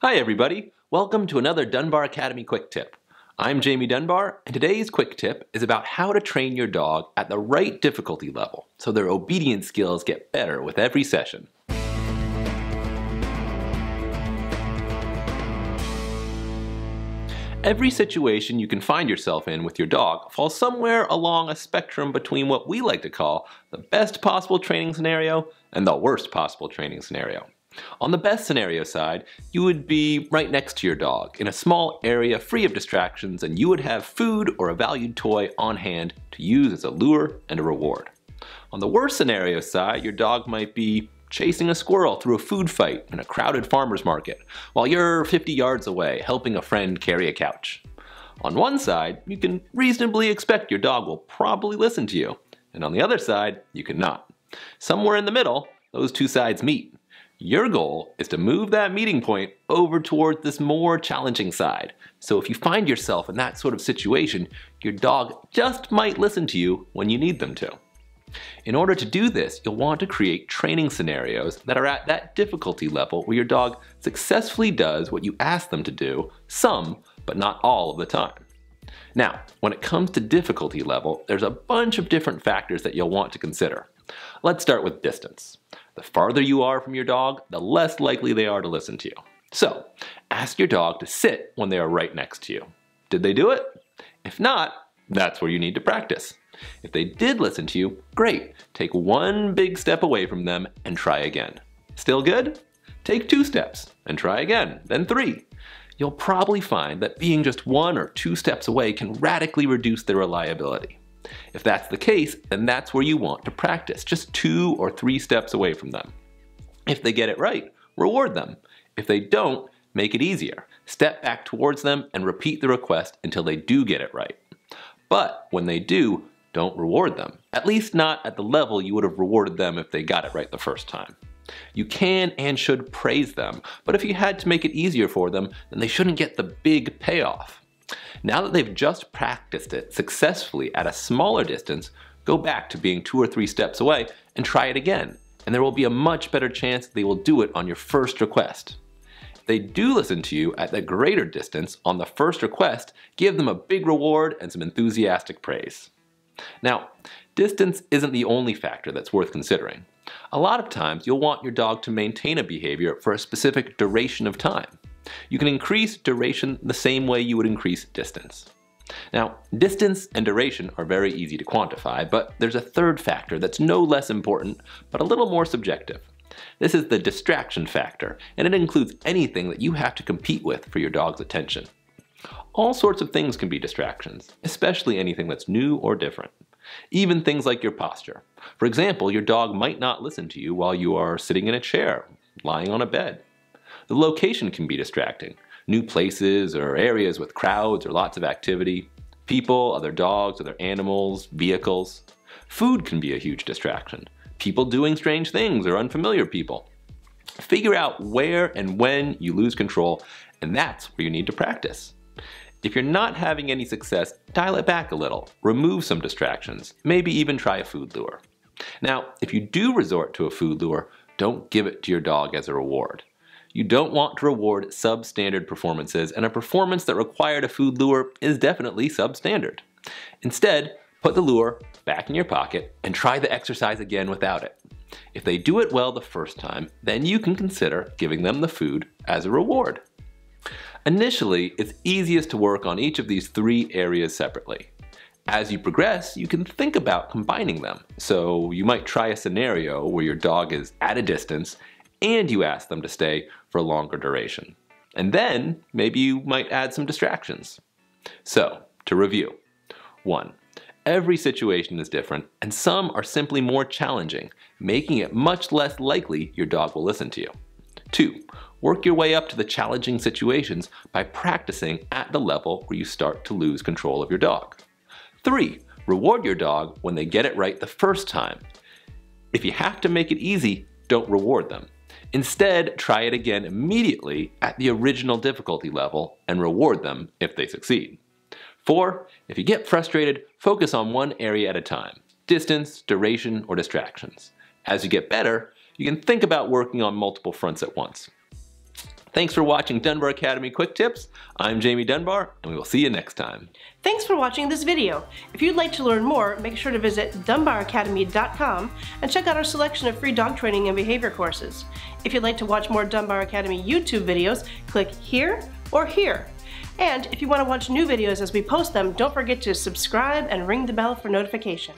Hi everybody, welcome to another Dunbar Academy Quick Tip. I'm Jamie Dunbar, and today's quick tip is about how to train your dog at the right difficulty level so their obedience skills get better with every session. Every situation you can find yourself in with your dog falls somewhere along a spectrum between what we like to call the best possible training scenario and the worst possible training scenario. On the best scenario side, you would be right next to your dog in a small area free of distractions, and you would have food or a valued toy on hand to use as a lure and a reward. On the worst scenario side, your dog might be chasing a squirrel through a food fight in a crowded farmer's market, while you're 50 yards away helping a friend carry a couch. On one side, you can reasonably expect your dog will probably listen to you, and on the other side, you cannot. Somewhere in the middle, those two sides meet. Your goal is to move that meeting point over towards this more challenging side. So if you find yourself in that sort of situation, your dog just might listen to you when you need them to. In order to do this, you'll want to create training scenarios that are at that difficulty level where your dog successfully does what you ask them to do some, but not all of the time. Now, when it comes to difficulty level, there's a bunch of different factors that you'll want to consider. Let's start with distance. The farther you are from your dog, the less likely they are to listen to you. So, ask your dog to sit when they are right next to you. Did they do it? If not, that's where you need to practice. If they did listen to you, great. Take one big step away from them and try again. Still good? Take 2 steps and try again, then 3. You'll probably find that being just 1 or 2 steps away can radically reduce their reliability. If that's the case, then that's where you want to practice, just 2 or 3 steps away from them. If they get it right, reward them. If they don't, make it easier. Step back towards them and repeat the request until they do get it right. But when they do, don't reward them, at least not at the level you would have rewarded them if they got it right the first time. You can and should praise them, but if you had to make it easier for them, then they shouldn't get the big payoff. Now that they've just practiced it successfully at a smaller distance, go back to being 2 or 3 steps away and try it again, and there will be a much better chance they will do it on your first request. If they do listen to you at the greater distance on the first request, give them a big reward and some enthusiastic praise. Now, distance isn't the only factor that's worth considering. A lot of times you'll want your dog to maintain a behavior for a specific duration of time. You can increase duration the same way you would increase distance. Now, distance and duration are very easy to quantify, but there's a third factor that's no less important, but a little more subjective. This is the distraction factor, and it includes anything that you have to compete with for your dog's attention. All sorts of things can be distractions, especially anything that's new or different. Even things like your posture. For example, your dog might not listen to you while you are sitting in a chair, lying on a bed. The location can be distracting. New places or areas with crowds or lots of activity. People, other dogs, other animals, vehicles. Food can be a huge distraction. People doing strange things or unfamiliar people. Figure out where and when you lose control, and that's where you need to practice. If you're not having any success, dial it back a little, remove some distractions, maybe even try a food lure. Now, if you do resort to a food lure, don't give it to your dog as a reward. You don't want to reward substandard performances, and a performance that required a food lure is definitely substandard. Instead, put the lure back in your pocket and try the exercise again without it. If they do it well the first time, then you can consider giving them the food as a reward. Initially, it's easiest to work on each of these 3 areas separately. As you progress, you can think about combining them. So you might try a scenario where your dog is at a distance and you ask them to stay for a longer duration. And then maybe you might add some distractions. So, to review. 1. Every situation is different, and some are simply more challenging, making it much less likely your dog will listen to you. 2. Work your way up to the challenging situations by practicing at the level where you start to lose control of your dog. 3. Reward your dog when they get it right the first time. If you have to make it easy, don't reward them. Instead, try it again immediately at the original difficulty level and reward them if they succeed. 4. If you get frustrated, focus on one area at a time. Distance, duration, or distractions. As you get better, you can think about working on multiple fronts at once. Thanks for watching Dunbar Academy Quick Tips. I'm Jamie Dunbar, and we will see you next time. Thanks for watching this video. If you'd like to learn more, make sure to visit dunbaracademy.com and check out our selection of free dog training and behavior courses. If you'd like to watch more Dunbar Academy YouTube videos, click here or here. And if you want to watch new videos as we post them, don't forget to subscribe and ring the bell for notification.